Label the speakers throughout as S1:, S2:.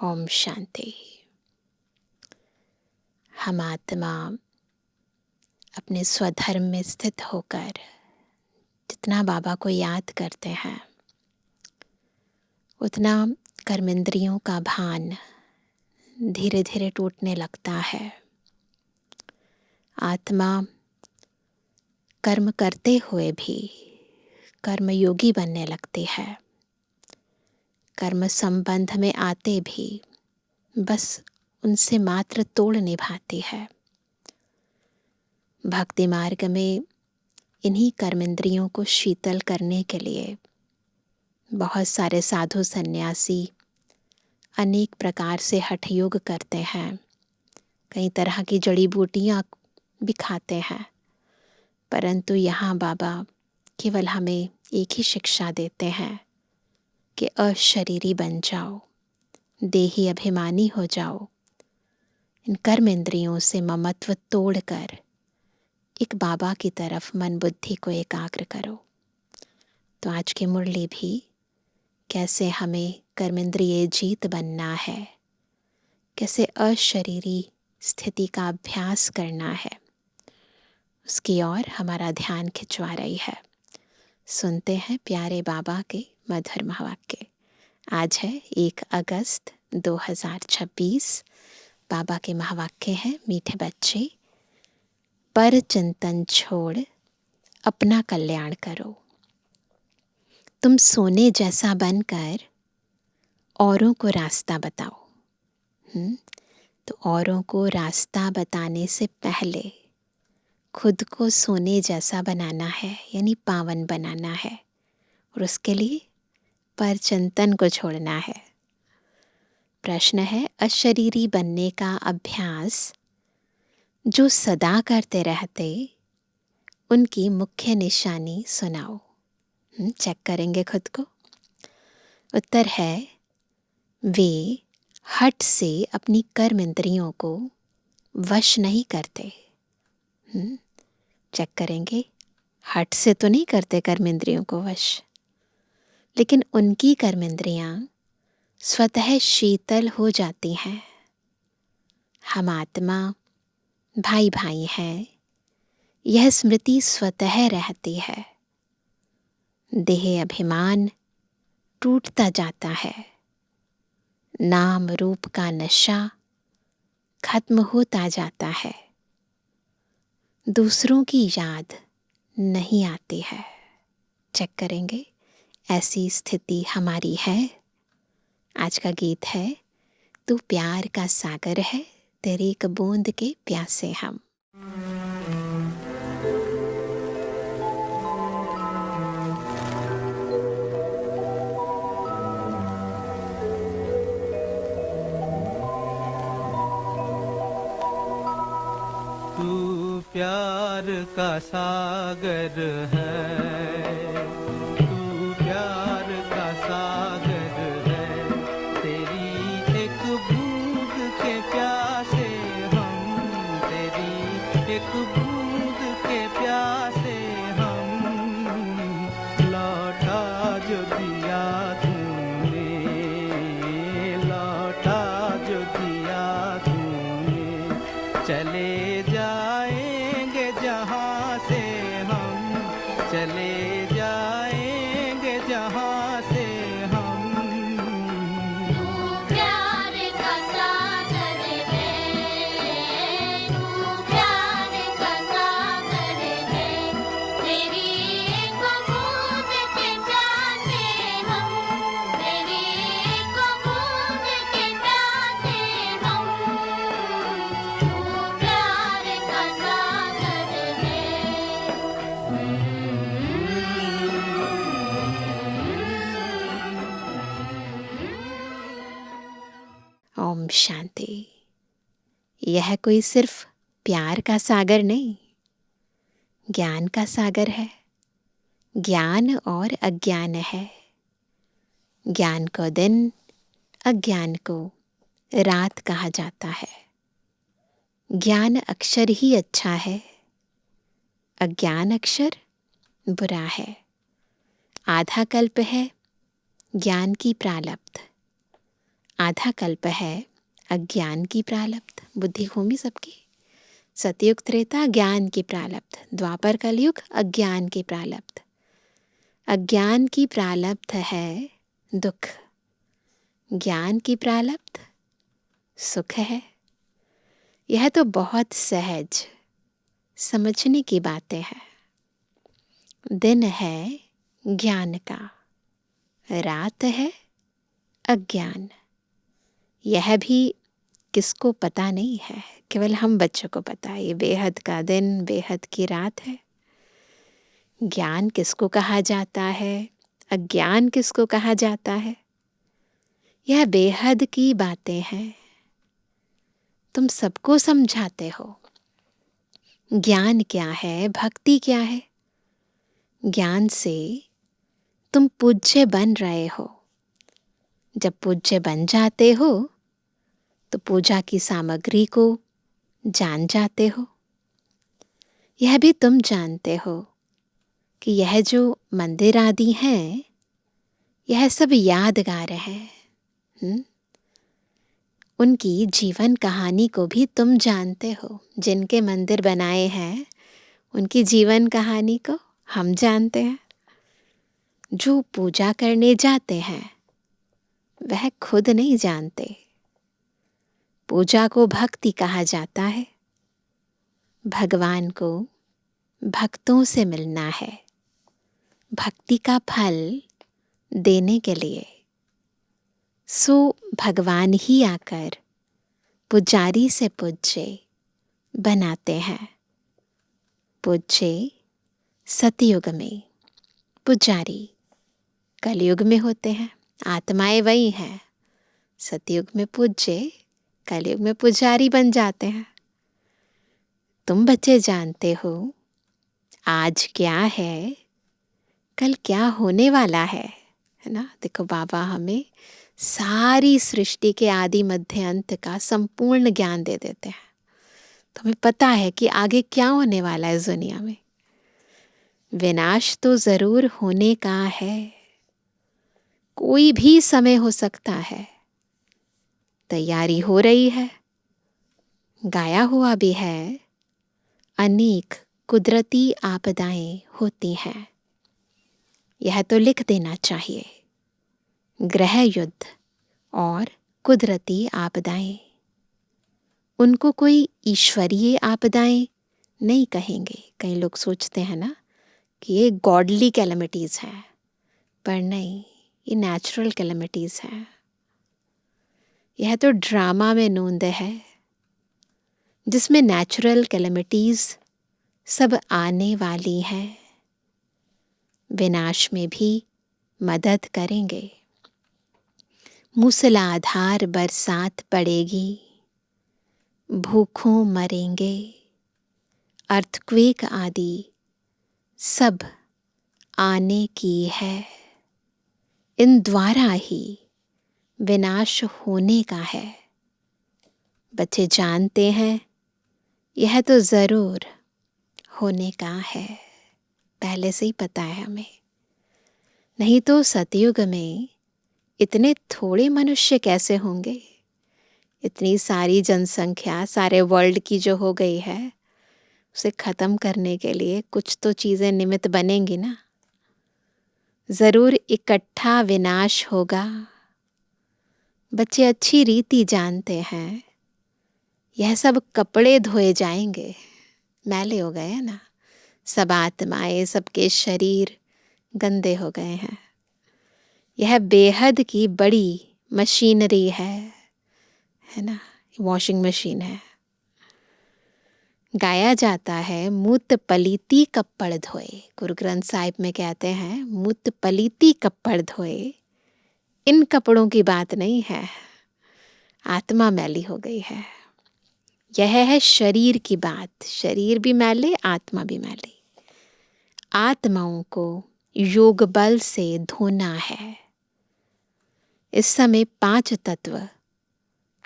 S1: ओम शांति। हम आत्मा अपने स्वधर्म में स्थित होकर जितना बाबा को याद करते हैं उतना कर्मेंद्रियों का भान धीरे धीरे टूटने लगता है। आत्मा कर्म करते हुए भी कर्मयोगी बनने लगती है। कर्म संबंध में आते भी बस उनसे मात्र तोड़ निभाती है। भक्ति मार्ग में इन्हीं कर्मेंद्रियों को शीतल करने के लिए बहुत सारे साधु सन्यासी अनेक प्रकार से हठ योग करते हैं, कई तरह की जड़ी बूटियाँ भी खाते हैं, परंतु यहाँ बाबा केवल हमें एक ही शिक्षा देते हैं कि अशरीरी बन जाओ, देही अभिमानी हो जाओ। इन कर्म इंद्रियों से ममत्व तोड़कर एक बाबा की तरफ मन बुद्धि को एकाग्र करो। तो आज की मुरली भी कैसे हमें कर्मेंद्रिय जीत बनना है, कैसे अशरीरी स्थिति का अभ्यास करना है, उसकी ओर हमारा ध्यान खिंचवा रही है। सुनते हैं प्यारे बाबा के मधुर महावाक्य। आज है 1 अगस्त 2026। बाबा के महावाक्य हैं, मीठे बच्चे, पर चिंतन छोड़ अपना कल्याण करो। तुम सोने जैसा बनकर औरों को रास्ता बताओ। तो औरों को रास्ता बताने से पहले खुद को सोने जैसा बनाना है, यानी पावन बनाना है, और उसके लिए पर चिंतन को छोड़ना है। प्रश्न है, अशरीरी बनने का अभ्यास जो सदा करते रहते उनकी मुख्य निशानी सुनाओ। चेक करेंगे खुद को। उत्तर है, वे हठ से अपनी कर्म इंद्रियों को वश नहीं करते। चेक करेंगे, हठ से तो नहीं करते कर्म इंद्रियों को वश, लेकिन उनकी कर्म इंद्रियां स्वतः शीतल हो जाती हैं। हम आत्मा भाई भाई हैं, यह स्मृति स्वतः रहती है। देह अभिमान टूटता जाता है, नाम रूप का नशा खत्म होता जाता है, दूसरों की याद नहीं आती है। चेक करेंगे, ऐसी स्थिति हमारी है। आज का गीत है, तू प्यार का सागर है, तेरी एक बूंद के प्यासे हम।
S2: तू प्यार का सागर है, तू प्यार का सागर है, तेरी एक बूंद के प्यासे हम, तेरी एक बूंद के प्यासे हम, लौटा जो दिया तूने, लौटा जो दिया तूने, चले जाएंगे जहाँ से हम, चले जाएंगे जहाँ से हम।
S3: तू प्यार का सागर है, तू प्यार का सागर है, तेरी एक बूंद के प्यासे हम, तेरी एक बूंद के प्यासे हम। तू प्यार का सागर है।
S1: ओम शांति। यह कोई सिर्फ प्यार का सागर नहीं, ज्ञान का सागर है। ज्ञान और अज्ञान है। ज्ञान को दिन, अज्ञान को रात कहा जाता है। ज्ञान अक्षर ही अच्छा है, अज्ञान अक्षर बुरा है। आधा कल्प है ज्ञान की प्रालब्ध, आधा कल्प है अज्ञान की प्रारब्ध, बुद्धि घूमी सबकी। सतयुग त्रेता ज्ञान की प्रारब्ध, द्वापर कलयुग अज्ञान की प्रारब्ध। अज्ञान की प्रारब्ध है दुख, ज्ञान की प्रारब्ध सुख है। यह तो बहुत सहज समझने की बातें हैं। दिन है ज्ञान का, रात है अज्ञान। यह भी किसको पता नहीं है, केवल हम बच्चों को पता है। ये बेहद का दिन, बेहद की रात है। ज्ञान किसको कहा जाता है, अज्ञान किसको कहा जाता है, यह बेहद की बातें हैं। तुम सबको समझाते हो। ज्ञान क्या है, भक्ति क्या है। ज्ञान से तुम पूज्य बन रहे हो। जब पूज्य बन जाते हो तो पूजा की सामग्री को जान जाते हो। यह भी तुम जानते हो कि यह जो मंदिर आदि हैं, यह सब यादगार हैं। उनकी जीवन कहानी को भी तुम जानते हो। जिनके मंदिर बनाए हैं उनकी जीवन कहानी को हम जानते हैं। जो पूजा करने जाते हैं वह खुद नहीं जानते। पूजा को भक्ति कहा जाता है। भगवान को भक्तों से मिलना है, भक्ति का फल देने के लिए। सो भगवान ही आकर पुजारी से पूज्य बनाते हैं। पूज्य सतयुग में, पुजारी कलयुग में होते हैं। आत्माएं वही हैं। सतयुग में पूज्य, कलयुग में पुजारी बन जाते हैं। तुम बच्चे जानते हो आज क्या है, कल क्या होने वाला है ना। देखो बाबा हमें सारी सृष्टि के आदि मध्य अंत का संपूर्ण ज्ञान दे देते हैं। तो हमें पता है कि आगे क्या होने वाला है इस दुनिया में। विनाश तो जरूर होने का है, कोई भी समय हो सकता है। तैयारी हो रही है, गाया हुआ भी है। अनेक कुदरती आपदाएं होती हैं, यह तो लिख देना चाहिए। ग्रह युद्ध और कुदरती आपदाएं, उनको कोई ईश्वरीय आपदाएं नहीं कहेंगे। कई लोग सोचते हैं ना कि ये गॉडली कैलेमिटीज हैं, पर नहीं, ये नेचुरल कैलेमिटीज हैं। यह तो ड्रामा में नूंद है जिसमें नेचुरल कैलेमिटीज सब आने वाली हैं। विनाश में भी मदद करेंगे। मूसलाधार बरसात पड़ेगी, भूखों मरेंगे। अर्थक्वेक आदि सब आने की है। इन द्वारा ही विनाश होने का है। बच्चे जानते हैं यह तो जरूर होने का है, पहले से ही पता है हमें। नहीं तो सतयुग में इतने थोड़े मनुष्य कैसे होंगे। इतनी सारी जनसंख्या सारे वर्ल्ड की जो हो गई है, उसे खत्म करने के लिए कुछ तो चीजें निमित्त बनेंगी ना। जरूर इकट्ठा विनाश होगा। बच्चे अच्छी रीति जानते हैं यह सब कपड़े धोए जाएंगे, मैले हो गए हैं ना। सब आत्माएं, सबके शरीर गंदे हो गए हैं। यह बेहद की बड़ी मशीनरी है ना, वॉशिंग मशीन है। गाया जाता है मूत पलीती कपड़ धोए। गुरु ग्रंथ साहिब में कहते हैं मूत पलीती कपड़ धोए। इन कपड़ों की बात नहीं है, आत्मा मैली हो गई है। यह है शरीर की बात। शरीर भी मैले, आत्मा भी मैली। आत्माओं को योग बल से धोना है। इस समय 5 तत्व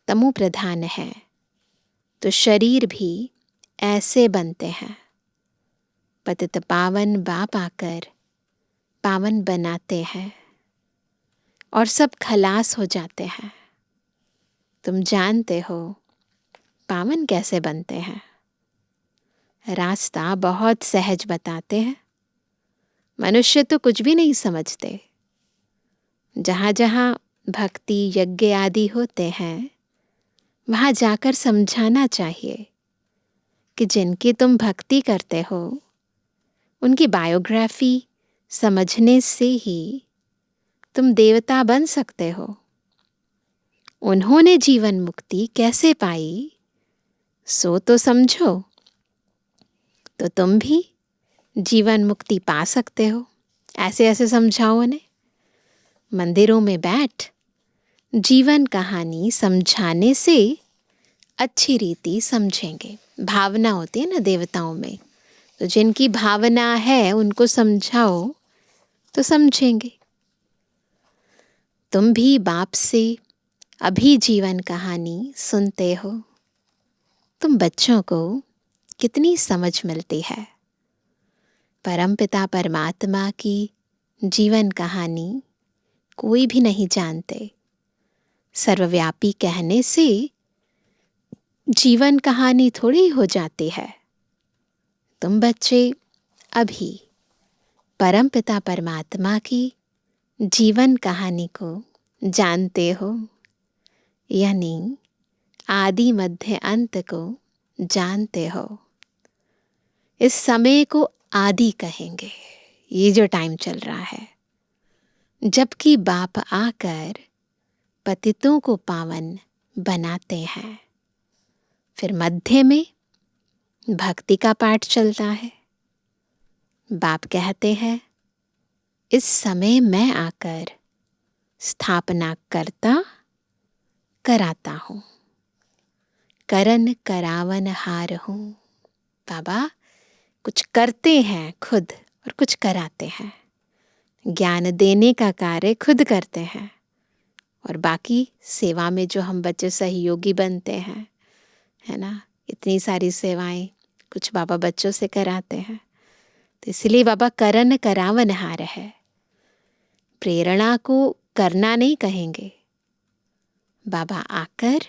S1: तमो प्रधान है, तो शरीर भी ऐसे बनते हैं। पतित पावन बाप आकर पावन बनाते हैं और सब खलास हो जाते हैं। तुम जानते हो पावन कैसे बनते हैं। रास्ता बहुत सहज बताते हैं। मनुष्य तो कुछ भी नहीं समझते। जहाँ जहाँ भक्ति यज्ञ आदि होते हैं वहाँ जाकर समझाना चाहिए कि जिनकी तुम भक्ति करते हो उनकी बायोग्राफी समझने से ही तुम देवता बन सकते हो। उन्होंने जीवन मुक्ति कैसे पाई सो तो समझो, तो तुम भी जीवन मुक्ति पा सकते हो। ऐसे ऐसे समझाओ उन्हें। मंदिरों में बैठ जीवन कहानी समझाने से अच्छी रीति समझेंगे। भावना होती है ना देवताओं में, तो जिनकी भावना है उनको समझाओ तो समझेंगे। तुम भी बाप से अभी जीवन कहानी सुनते हो। तुम बच्चों को कितनी समझ मिलती है। परमपिता परमात्मा की जीवन कहानी कोई भी नहीं जानते। सर्वव्यापी कहने से जीवन कहानी थोड़ी हो जाती है। तुम बच्चे अभी परमपिता परमात्मा की जीवन कहानी को जानते हो, यानी आदि मध्य अंत को जानते हो। इस समय को आदि कहेंगे, ये जो टाइम चल रहा है, जबकि बाप आकर पतितों को पावन बनाते हैं। फिर मध्य में भक्ति का पाठ चलता है। बाप कहते हैं इस समय मैं आकर स्थापना करता कराता हूँ, करन करावन हार हूँ। बाबा कुछ करते हैं खुद और कुछ कराते हैं। ज्ञान देने का कार्य खुद करते हैं और बाकी सेवा में जो हम बच्चे सहयोगी बनते हैं, है ना, इतनी सारी सेवाएं कुछ बाबा बच्चों से कराते हैं। तो इसलिए बाबा करन करावन हार है। प्रेरणा को करना नहीं कहेंगे। बाबा आकर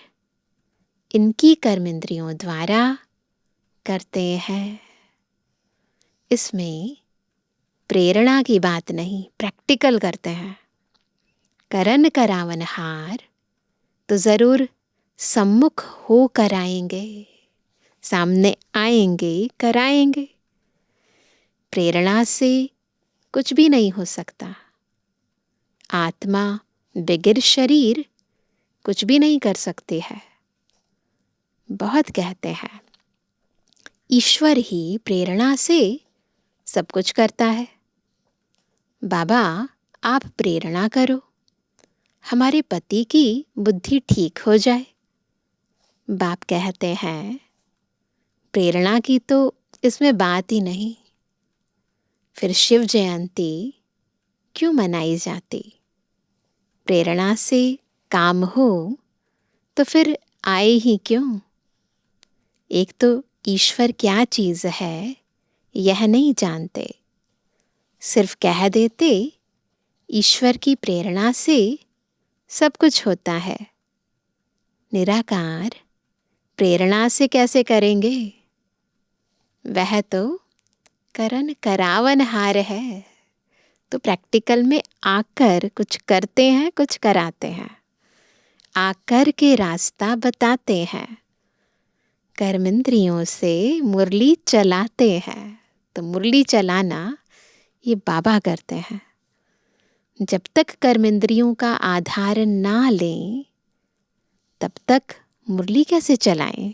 S1: इनकी कर्मेंद्रियों द्वारा करते हैं। इसमें प्रेरणा की बात नहीं, प्रैक्टिकल करते हैं। करन करावन हार तो जरूर सम्मुख हो कराएंगे, सामने आएंगे, कराएंगे। प्रेरणा से कुछ भी नहीं हो सकता। आत्मा बगैर शरीर कुछ भी नहीं कर सकती है। बहुत कहते हैं ईश्वर ही प्रेरणा से सब कुछ करता है। बाबा आप प्रेरणा करो, हमारे पति की बुद्धि ठीक हो जाए। बाप कहते हैं प्रेरणा की तो इसमें बात ही नहीं। फिर शिव जयंती क्यों मनाई जाती? प्रेरणा से काम हो तो फिर आए ही क्यों? एक तो ईश्वर क्या चीज़ है यह नहीं जानते, सिर्फ कह देते ईश्वर की प्रेरणा से सब कुछ होता है। निराकार प्रेरणा से कैसे करेंगे? वह तो करन करावन हार है। तो प्रैक्टिकल में आकर कुछ करते हैं, कुछ कराते हैं, आकर के रास्ता बताते हैं, कर्मेंद्रियों से मुरली चलाते हैं। तो मुरली चलाना ये बाबा करते हैं। जब तक कर्मेंद्रियों का आधार ना लें तब तक मुरली कैसे चलाएं?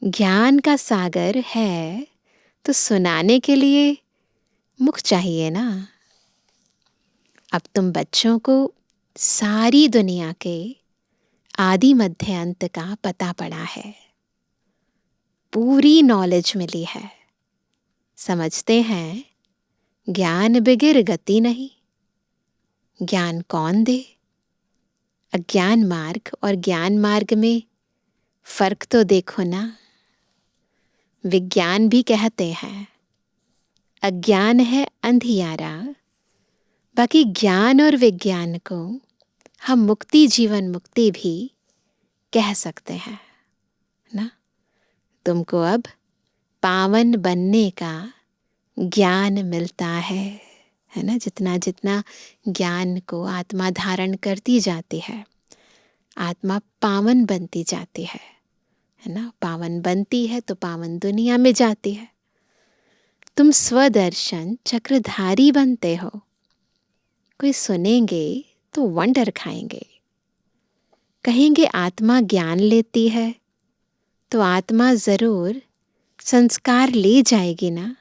S1: ज्ञान का सागर है तो सुनाने के लिए मुख चाहिए ना। अब तुम बच्चों को सारी दुनिया के आदि मध्य अंत का पता पड़ा है, पूरी नॉलेज मिली है। समझते हैं ज्ञान बगैर गति नहीं। ज्ञान कौन दे? अज्ञान मार्ग और ज्ञान मार्ग में फर्क तो देखो ना। विज्ञान भी कहते हैं अज्ञान है अंधियारा, बाकी ज्ञान और विज्ञान को हम मुक्ति जीवन मुक्ति भी कह सकते हैं ना। तुमको अब पावन बनने का ज्ञान मिलता है ना। जितना जितना ज्ञान को आत्मा धारण करती जाती है, आत्मा पावन बनती जाती है ना। पावन बनती है तो पावन दुनिया में जाती है। तुम स्वदर्शन चक्रधारी बनते हो। कोई सुनेंगे तो वंडर खाएंगे, कहेंगे आत्मा ज्ञान लेती है तो आत्मा जरूर संस्कार ले जाएगी ना।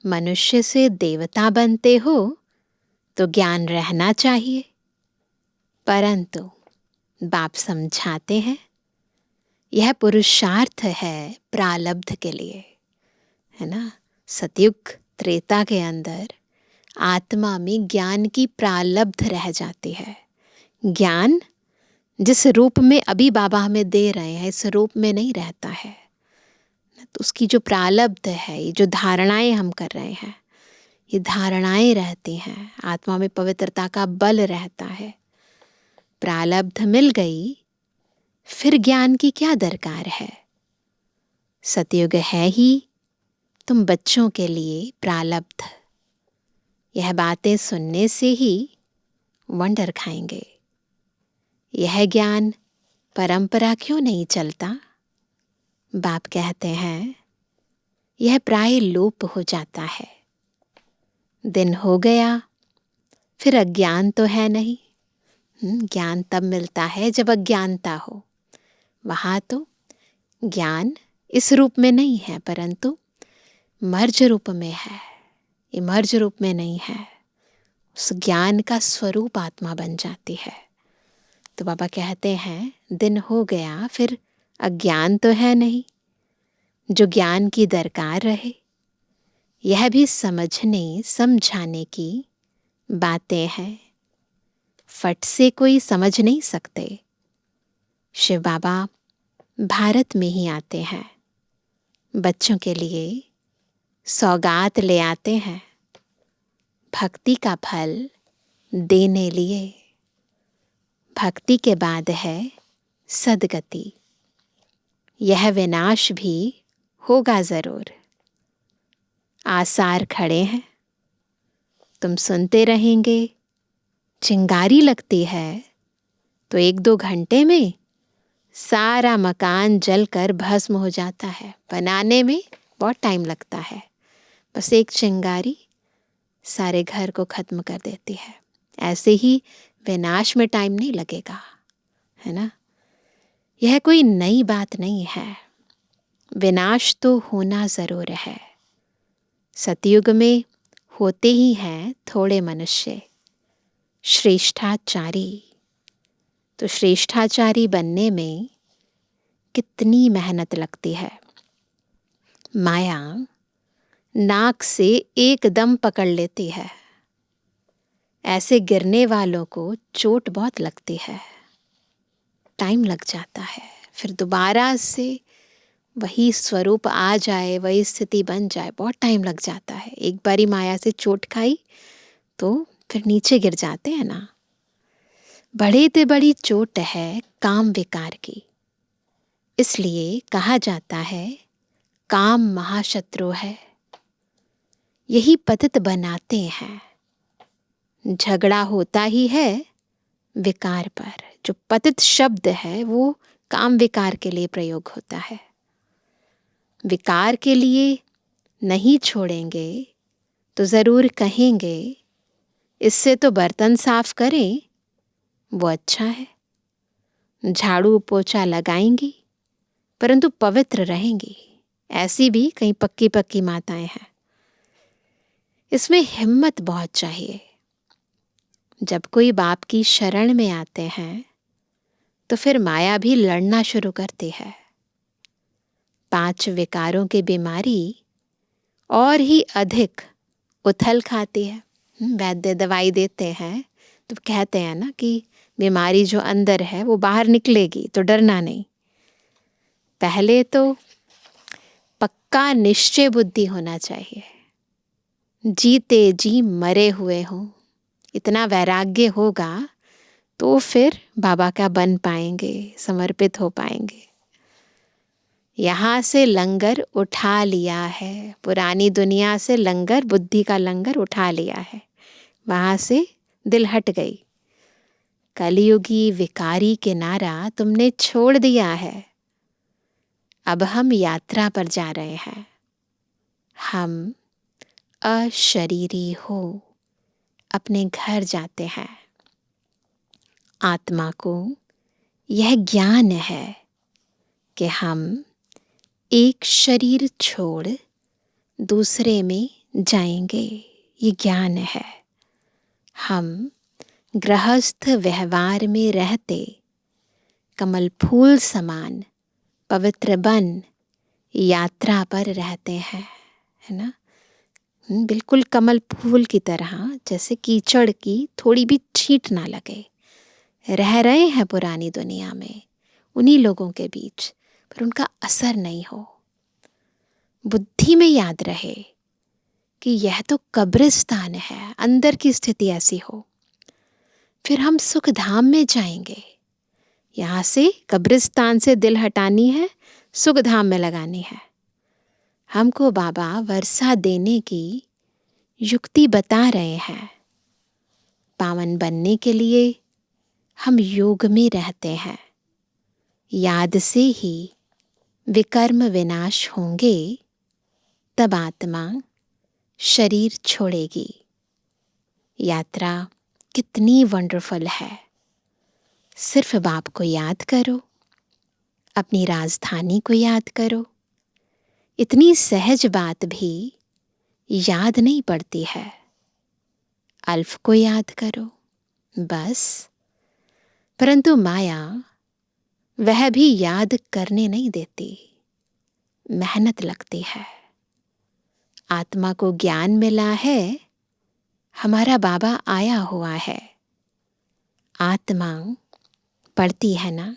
S1: मनुष्य से देवता बनते हो तो ज्ञान रहना चाहिए। परंतु बाप समझाते हैं यह पुरुषार्थ है प्रारब्ध के लिए, है ना। सतयुग त्रेता के अंदर आत्मा में ज्ञान की प्रारब्ध रह जाती है। ज्ञान जिस रूप में अभी बाबा हमें दे रहे हैं इस रूप में नहीं रहता है। तो उसकी जो प्रारब्ध है, ये जो धारणाएं हम कर रहे हैं, ये धारणाएं रहती हैं। आत्मा में पवित्रता का बल रहता है। प्रारब्ध मिल गई, फिर ज्ञान की क्या दरकार है। सतयुग है ही तुम बच्चों के लिए प्रारब्ध। यह बातें सुनने से ही वंडर खाएंगे। यह ज्ञान परंपरा क्यों नहीं चलता। बाप कहते हैं यह प्राय लोप हो जाता है। दिन हो गया, फिर अज्ञान तो है नहीं। ज्ञान तब मिलता है जब अज्ञानता हो। वहाँ तो ज्ञान इस रूप में नहीं है, परंतु मर्ज रूप में है। ये मर्ज रूप में नहीं है, उस ज्ञान का स्वरूप आत्मा बन जाती है। तो बाबा कहते हैं दिन हो गया, फिर अज्ञान तो है नहीं। जो ज्ञान की दरकार रहे, यह भी समझने समझाने की बातें हैं। फट से कोई समझ नहीं सकते। शिव बाबा भारत में ही आते हैं, बच्चों के लिए सौगात ले आते हैं, भक्ति का फल देने लिए। भक्ति के बाद है सद्गति। यह विनाश भी होगा जरूर। आसार खड़े हैं, तुम सुनते रहेंगे। चिंगारी लगती है तो 1-2 घंटे में सारा मकान जलकर भस्म हो जाता है। बनाने में बहुत टाइम लगता है, बस एक चिंगारी सारे घर को खत्म कर देती है। ऐसे ही विनाश में टाइम नहीं लगेगा, है ना। यह कोई नई बात नहीं है। विनाश तो होना जरूर है। सतयुग में होते ही हैं थोड़े मनुष्य श्रेष्ठाचारी। तो श्रेष्ठाचारी बनने में कितनी मेहनत लगती है। माया नाक से एकदम पकड़ लेती है। ऐसे गिरने वालों को चोट बहुत लगती है, टाइम लग जाता है। फिर दोबारा से वही स्वरूप आ जाए, वही स्थिति बन जाए, बहुत टाइम लग जाता है। एक बारी माया से चोट खाई तो फिर नीचे गिर जाते हैं ना। बड़े से बड़ी चोट है काम विकार की। इसलिए कहा जाता है काम महाशत्रु है। यही पतित बनाते हैं। झगड़ा होता ही है विकार पर। जो पतित शब्द है वो काम विकार के लिए प्रयोग होता है। विकार के लिए नहीं छोड़ेंगे तो जरूर कहेंगे इससे तो बर्तन साफ करें, वो अच्छा है। झाड़ू पोछा लगाएंगी परंतु पवित्र रहेंगी। ऐसी भी कई पक्की पक्की माताएं हैं। इसमें हिम्मत बहुत चाहिए। जब कोई बाप की शरण में आते हैं तो फिर माया भी लड़ना शुरू करती है। 5 विकारों की बीमारी और ही अधिक उथल खाती है। वैद्य दवाई देते हैं तो कहते हैं ना कि बीमारी जो अंदर है वो बाहर निकलेगी, तो डरना नहीं। पहले तो पक्का निश्चय बुद्धि होना चाहिए। जीते जी मरे हुए हों, इतना वैराग्य होगा तो फिर बाबा का बन पाएंगे, समर्पित हो पाएंगे। यहाँ से लंगर उठा लिया है, पुरानी दुनिया से लंगर, बुद्धि का लंगर उठा लिया है, वहाँ से दिल हट गई। कलयुगी विकारी किनारा तुमने छोड़ दिया है। अब हम यात्रा पर जा रहे हैं। हम अशरीरी हो अपने घर जाते हैं। आत्मा को यह ज्ञान है कि हम एक शरीर छोड़ दूसरे में जाएंगे। ये ज्ञान है। हम गृहस्थ व्यवहार में रहते कमल फूल समान पवित्र बन यात्रा पर रहते हैं, है ना। बिल्कुल कमल फूल की तरह, जैसे कीचड़ की थोड़ी भी छींट ना लगे। रह रहे हैं पुरानी दुनिया में, उन्हीं लोगों के बीच, पर उनका असर नहीं हो। बुद्धि में याद रहे कि यह तो कब्रिस्तान है, अंदर की स्थिति ऐसी हो। फिर हम सुख धाम में जाएंगे। यहाँ से कब्रिस्तान से दिल हटानी है, सुख धाम में लगानी है। हमको बाबा वर्षा देने की युक्ति बता रहे हैं। पावन बनने के लिए हम योग में रहते हैं। याद से ही विकर्म विनाश होंगे, तब आत्मा शरीर छोड़ेगी। यात्रा कितनी वंडरफुल है। सिर्फ बाप को याद करो, अपनी राजधानी को याद करो। इतनी सहज बात भी याद नहीं पड़ती है। अल्फ को याद करो बस। परंतु माया वह भी याद करने नहीं देती, मेहनत लगती है। आत्मा को ज्ञान मिला है, हमारा बाबा आया हुआ है। आत्मा पढ़ती है ना,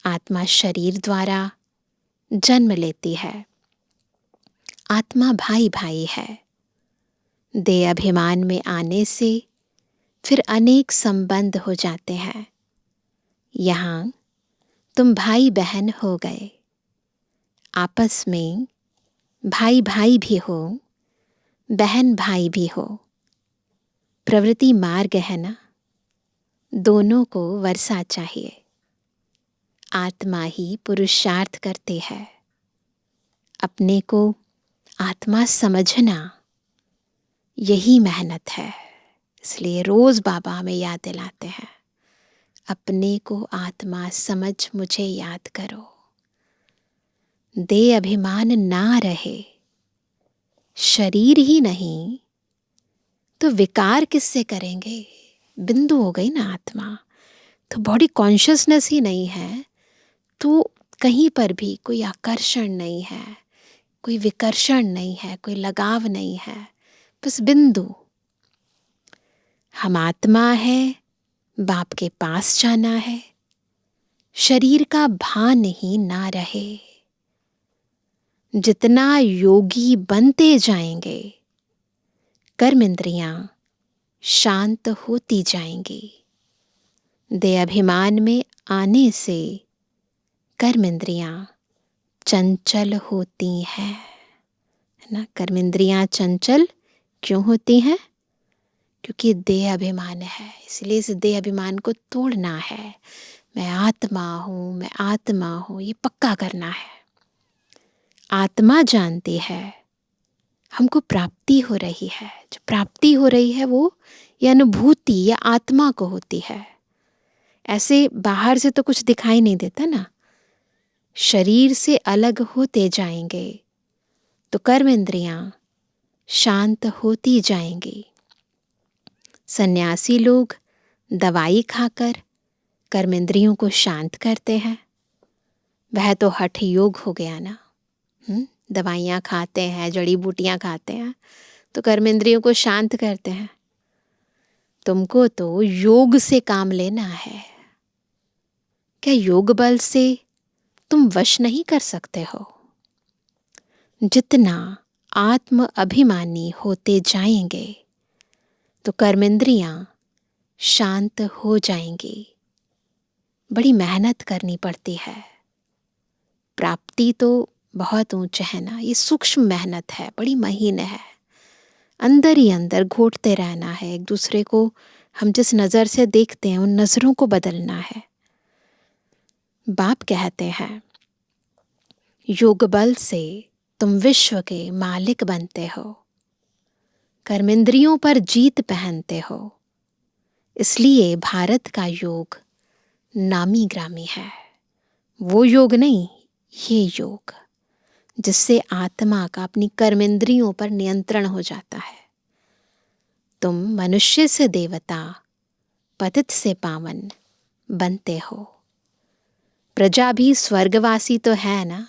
S1: आत्मा शरीर द्वारा जन्म लेती है। आत्मा भाई भाई है। देह अभिमान में आने से फिर अनेक संबंध हो जाते हैं। यहाँ तुम भाई बहन हो गए, आपस में भाई भाई भी हो, बहन भाई भी हो। प्रवृत्ति मार्ग है ना, दोनों को वर्षा चाहिए। आत्मा ही पुरुषार्थ करते हैं। अपने को आत्मा समझना यही मेहनत है। इसलिए रोज बाबा हमें याद दिलाते हैं, अपने को आत्मा समझ मुझे याद करो। देह अभिमान ना रहे। शरीर ही नहीं तो विकार किससे करेंगे। बिंदु हो गई ना आत्मा, तो बॉडी कॉन्शियसनेस ही नहीं है, तो कहीं पर भी कोई आकर्षण नहीं है, कोई विकर्षण नहीं है, कोई लगाव नहीं है, बस बिंदु। हम आत्मा है, बाप के पास जाना है। शरीर का भान ही ना रहे। जितना योगी बनते जाएंगे, कर्म इंद्रियां शांत होती जाएंगी। देह अभिमान में आने से कर्म इंद्रियां चंचल होती हैं, है ना। कर्म इंद्रियां चंचल क्यों होती हैं? क्योंकि देह अभिमान है। इसलिए इस देह अभिमान को तोड़ना है। मैं आत्मा हूँ, मैं आत्मा हूँ, ये पक्का करना है। आत्मा जानती है हमको प्राप्ति हो रही है। जो प्राप्ति हो रही है वो ये अनुभूति या आत्मा को होती है। ऐसे बाहर से तो कुछ दिखाई नहीं देता ना। शरीर से अलग होते जाएंगे तो कर्म इंद्रियां शांत होती जाएंगी। सन्यासी लोग दवाई खाकर कर्म इंद्रियों को शांत करते हैं। वह तो हठ योग हो गया ना। दवाइयाँ खाते हैं, जड़ी बूटियाँ खाते हैं तो कर्म इंद्रियों को शांत करते हैं। तुमको तो योग से काम लेना है। क्या योग बल से तुम वश नहीं कर सकते हो? जितना आत्म अभिमानी होते जाएंगे तो कर्मेंद्रियां शांत हो जाएंगी। बड़ी मेहनत करनी पड़ती है। प्राप्ति तो बहुत ऊंच है ना, ये सूक्ष्म मेहनत है, बड़ी महीन है। अंदर ही अंदर घोटते रहना है। एक दूसरे को हम जिस नज़र से देखते हैं उन नज़रों को बदलना है। बाप कहते हैं योग बल से तुम विश्व के मालिक बनते हो, कर्मेंद्रियों पर जीत पहनते हो। इसलिए भारत का योग नामी ग्रामी है। वो योग नहीं, ये योग जिससे आत्मा का अपनी कर्मेंद्रियों पर नियंत्रण हो जाता है। तुम मनुष्य से देवता, पतित से पावन बनते हो। प्रजा भी स्वर्गवासी तो है ना,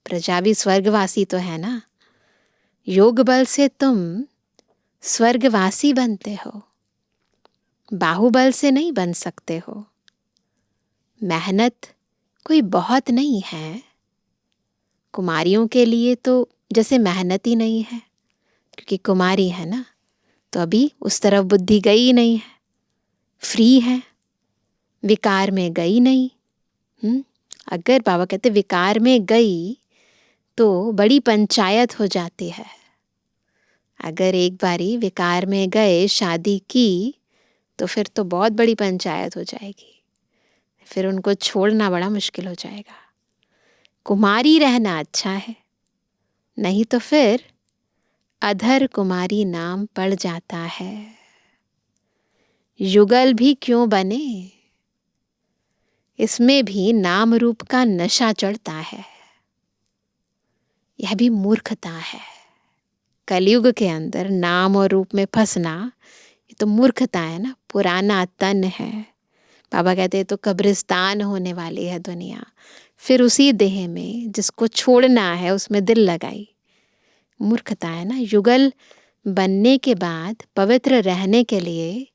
S1: प्रजा भी स्वर्गवासी तो है ना। योग बल से तुम स्वर्गवासी बनते हो, बाहुबल से नहीं बन सकते हो। मेहनत कोई बहुत नहीं है। कुमारियों के लिए तो जैसे मेहनत ही नहीं है, क्योंकि कुमारी है ना, तो अभी उस तरफ बुद्धि गई नहीं है, फ्री है, विकार में गई नहीं। अगर बाबा कहते विकार में गई तो बड़ी पंचायत हो जाती है। अगर एक बारी विकार में गए, शादी की, तो फिर तो बहुत बड़ी पंचायत हो जाएगी। फिर उनको छोड़ना बड़ा मुश्किल हो जाएगा। कुमारी रहना अच्छा है, नहीं तो फिर अधर कुमारी नाम पड़ जाता है। युगल भी क्यों बने, इसमें भी नाम रूप का नशा चढ़ता है। यह भी मूर्खता है। कलयुग के अंदर नाम और रूप में फंसना, ये तो मूर्खता है ना, पुराना तन है। बाबा कहते हैं तो कब्रिस्तान होने वाली है दुनिया। फिर उसी देह में जिसको छोड़ना है उसमें दिल लगाई, मूर्खता है ना। युगल बनने के बाद पवित्र रहने के लिए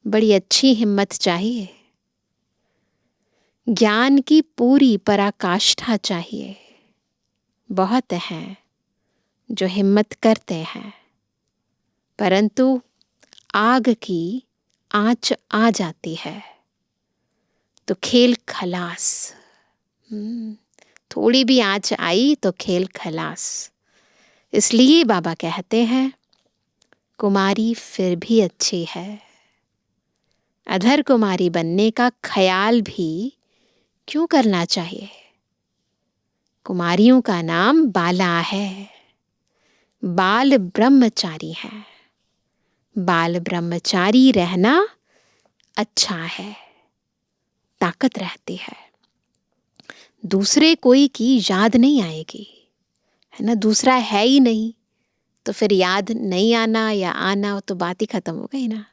S1: बड़ी अच्छी हिम्मत चाहिए, ज्ञान की पूरी पराकाष्ठा चाहिए। बहुत हैं जो हिम्मत करते हैं, परंतु आग की आंच आ जाती है तो खेल खलास। थोड़ी भी आंच आई तो खेल खलास। इसलिए बाबा कहते हैं कुमारी फिर भी अच्छी है। अधर कुमारी बनने का ख्याल भी क्यों करना चाहिए। कुमारियों का नाम बाला है, बाल ब्रह्मचारी है। बाल ब्रह्मचारी रहना अच्छा है, ताकत रहती है। दूसरे कोई की याद नहीं आएगी, है ना। दूसरा है ही नहीं तो फिर याद नहीं आना या आना तो बात ही खत्म हो गई ना।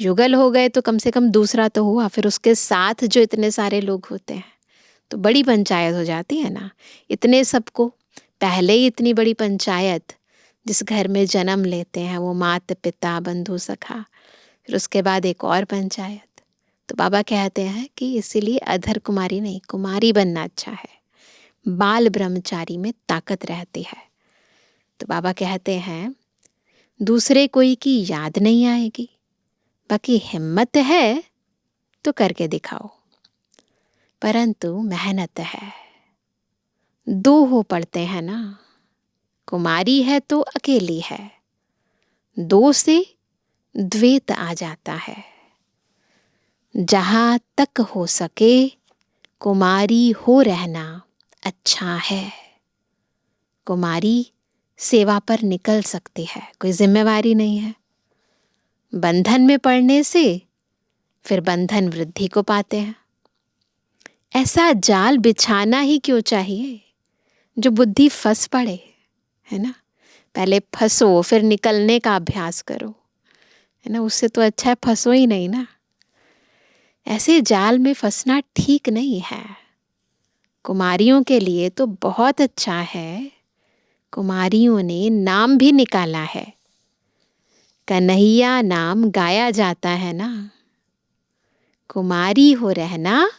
S1: युगल हो गए तो कम से कम दूसरा तो हुआ, फिर उसके साथ जो इतने सारे लोग होते हैं तो बड़ी पंचायत हो जाती है ना। इतने सबको पहले ही इतनी बड़ी पंचायत, जिस घर में जन्म लेते हैं वो माता पिता बंधु सखा, फिर उसके बाद एक और पंचायत। तो बाबा कहते हैं कि इसीलिए अधर कुमारी नहीं, कुमारी बनना अच्छा है। बाल ब्रह्मचारी में ताकत रहती है। तो बाबा कहते हैं दूसरे कोई की याद नहीं आएगी, बाकी हिम्मत है तो करके दिखाओ, परंतु मेहनत है। दो हो पड़ते हैं ना, कुमारी है तो अकेली है, दो से द्वैत आ जाता है। जहाँ तक हो सके कुमारी हो रहना अच्छा है। कुमारी सेवा पर निकल सकती है, कोई जिम्मेवारी नहीं है। बंधन में पड़ने से फिर बंधन वृद्धि को पाते हैं। ऐसा जाल बिछाना ही क्यों चाहिए जो बुद्धि फंस पड़े, है ना। पहले फंसो फिर निकलने का अभ्यास करो, है ना। उससे तो अच्छा है फंसो ही नहीं ना। ऐसे जाल में फंसना ठीक नहीं है। कुमारियों के लिए तो बहुत अच्छा है, कुमारियों ने नाम भी निकाला है। कन्हैया नाम गाया जाता है ना। कुमारी हो रहना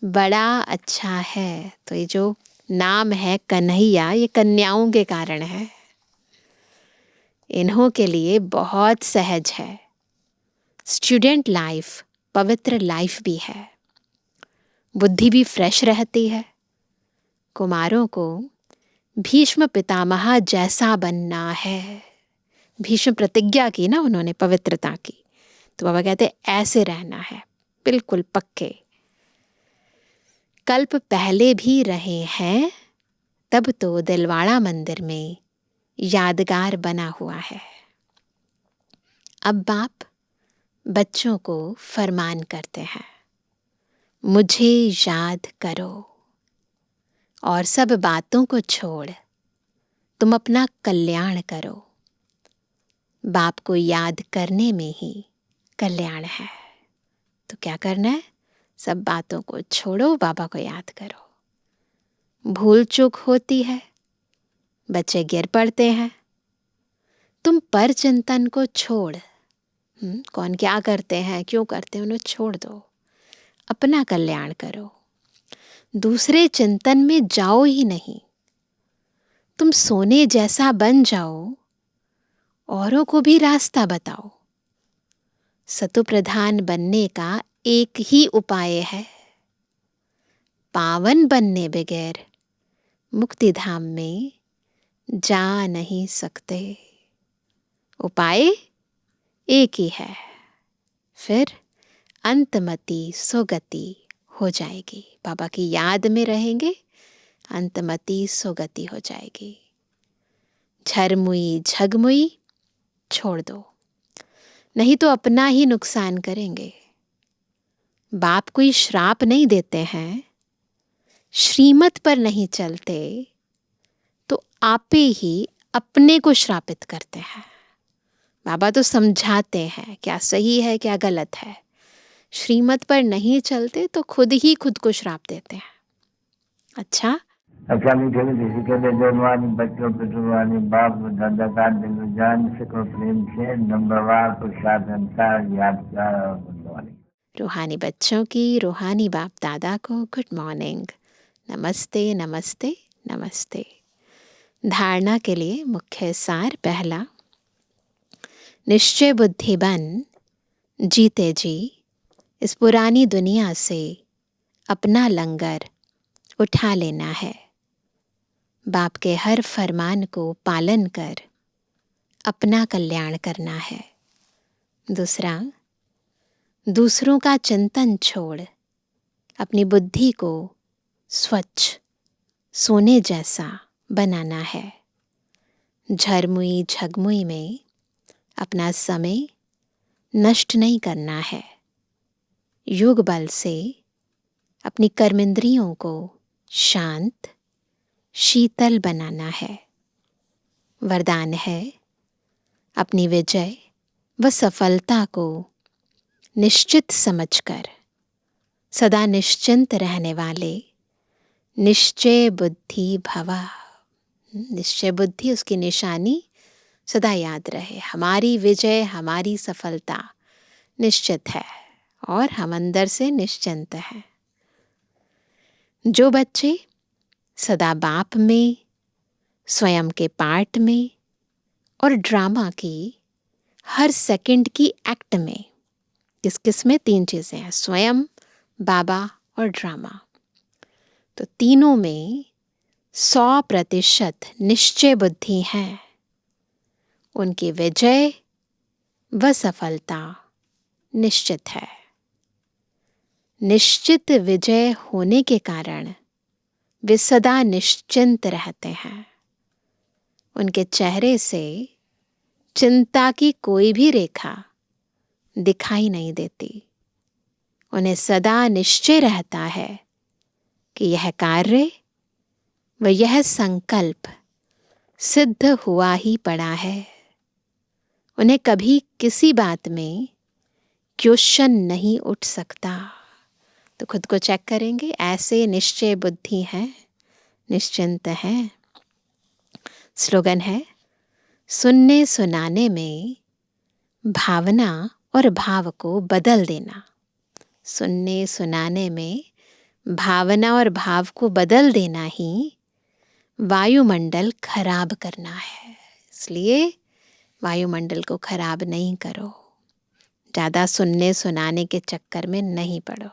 S1: बड़ा अच्छा है। तो ये जो नाम है कन्हैया, ये कन्याओं के कारण है। इन्हों के लिए बहुत सहज है। स्टूडेंट लाइफ पवित्र लाइफ भी है, बुद्धि भी फ्रेश रहती है। कुमारों को भीष्म पितामह जैसा बनना है। भीष्म प्रतिज्ञा की ना उन्होंने पवित्रता की, तो बाबा कहते ऐसे रहना है, बिल्कुल पक्के। कल्प पहले भी रहे हैं, तब तो दिलवाड़ा मंदिर में यादगार बना हुआ है। अब बाप बच्चों को फरमान करते हैं, मुझे याद करो और सब बातों को छोड़ तुम अपना कल्याण करो। बाप को याद करने में ही कल्याण है। तो क्या करना है? सब बातों को छोड़ो, बाबा को याद करो। भूल चूक होती है, बच्चे गिर पड़ते हैं, तुम पर चिंतन को छोड़, कौन क्या करते हैं, क्यों करते हैं, उन्हें छोड़ दो, अपना कल्याण करो। दूसरे चिंतन में जाओ ही नहीं। तुम सोने जैसा बन जाओ, औरों को भी रास्ता बताओ। सतु प्रधान बनने का एक ही उपाय है, पावन बनने बगैर मुक्ति धाम में जा नहीं सकते। उपाय एक ही है, फिर अंतमति सुगति हो जाएगी। बाबा की याद में रहेंगे, अंतमति सुगति हो जाएगी। झरमुई झगमुई छोड़ दो, नहीं तो अपना ही नुकसान करेंगे। बाप कोई श्राप नहीं देते हैं, श्रीमत पर नहीं चलते तो आपे ही अपने को श्रापित करते हैं। बाबा तो समझाते हैं क्या सही है क्या गलत है, श्रीमत पर नहीं चलते तो खुद ही खुद को श्राप देते हैं। अच्छा
S4: मीठे मीठे के लिए जवानी बच्चों पे जुबानी बाप दादा का दिल जान सको प्रेम से नंबरवार प्रसाद अनुसार यादगार और बनवानी।
S1: रूहानी बच्चों की रूहानी बाप दादा को गुड मॉर्निंग, नमस्ते नमस्ते नमस्ते। धारणा के लिए मुख्य सार पहला, निश्चय बुद्धि बन जीते जी इस पुरानी दुनिया से अपना लंगर उठा लेना है। बाप के हर फरमान को पालन कर अपना कल्याण करना है। दूसरा, दूसरों का चिंतन छोड़ अपनी बुद्धि को स्वच्छ सोने जैसा बनाना है। झरमुई झगमुई में अपना समय नष्ट नहीं करना है। योग बल से अपनी कर्मेंद्रियों को शांत शीतल बनाना है। वरदान है, अपनी विजय व सफलता को निश्चित समझकर सदा निश्चिंत रहने वाले निश्चय बुद्धि भवा। निश्चय बुद्धि उसकी निशानी सदा याद रहे। हमारी विजय हमारी सफलता निश्चित है और हम अंदर से निश्चिंत हैं। जो बच्चे सदा बाप में, स्वयं के पार्ट में और ड्रामा की हर सेकंड की एक्ट में, किस किस में 3 चीज़ें हैं, स्वयं, बाबा और ड्रामा, तो तीनों में 100% निश्चय बुद्धि है। उनकी विजय व सफलता निश्चित है। निश्चित विजय होने के कारण वे सदा निश्चिंत रहते हैं। उनके चेहरे से चिंता की कोई भी रेखा दिखाई नहीं देती। उन्हें सदा निश्चय रहता है कि यह कार्य व यह संकल्प सिद्ध हुआ ही पड़ा है। उन्हें कभी किसी बात में क्वेश्चन नहीं उठ सकता। तो खुद को चेक करेंगे, ऐसे निश्चय बुद्धि है, निश्चिंत है। स्लोगन है, सुनने सुनाने में भावना और भाव को बदल देना। सुनने सुनाने में भावना और भाव को बदल देना ही वायुमंडल खराब करना है। इसलिए वायुमंडल को खराब नहीं करो। ज़्यादा सुनने सुनाने के चक्कर में नहीं पड़ो।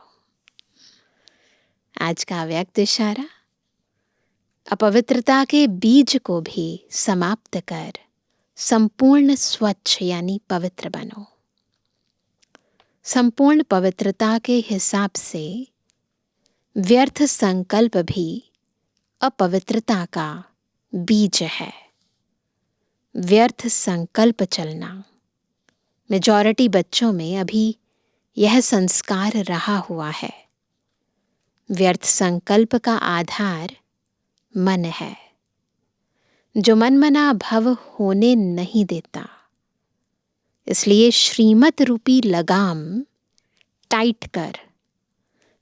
S1: आज का व्यक्त इशारा, अपवित्रता के बीज को भी समाप्त कर संपूर्ण स्वच्छ यानी पवित्र बनो। संपूर्ण पवित्रता के हिसाब से व्यर्थ संकल्प भी अपवित्रता का बीज है। व्यर्थ संकल्प चलना, मेजॉरिटी बच्चों में अभी यह संस्कार रहा हुआ है। व्यर्थ संकल्प का आधार मन है, जो मनमना भव होने नहीं देता। इसलिए श्रीमत रूपी लगाम टाइट कर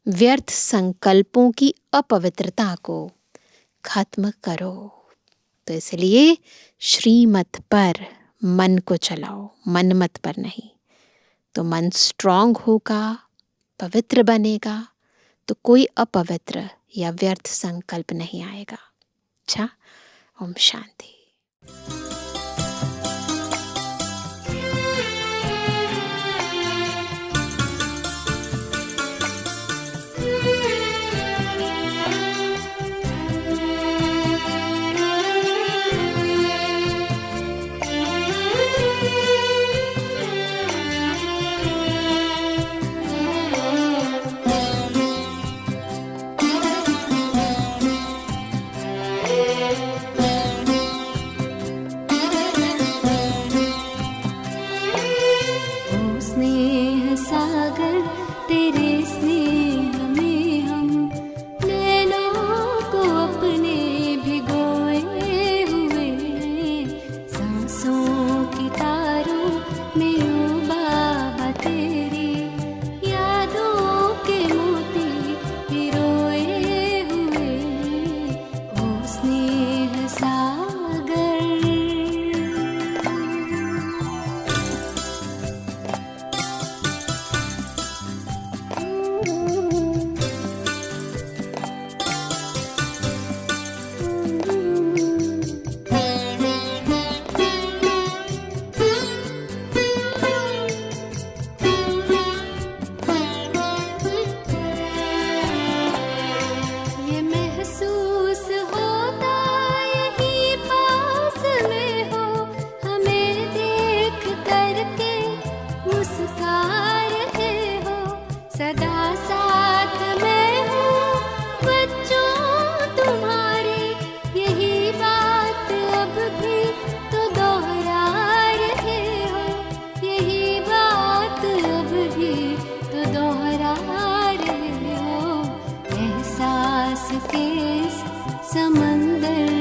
S1: व्यर्थ संकल्पों की अपवित्रता को खत्म करो। तो इसलिए श्रीमत पर मन को चलाओ, मनमत पर नहीं। तो मन स्ट्रांग होगा, पवित्र बनेगा, तो कोई अपवित्र या व्यर्थ संकल्प नहीं आएगा। अच्छा, ओम शांति।
S3: समंदर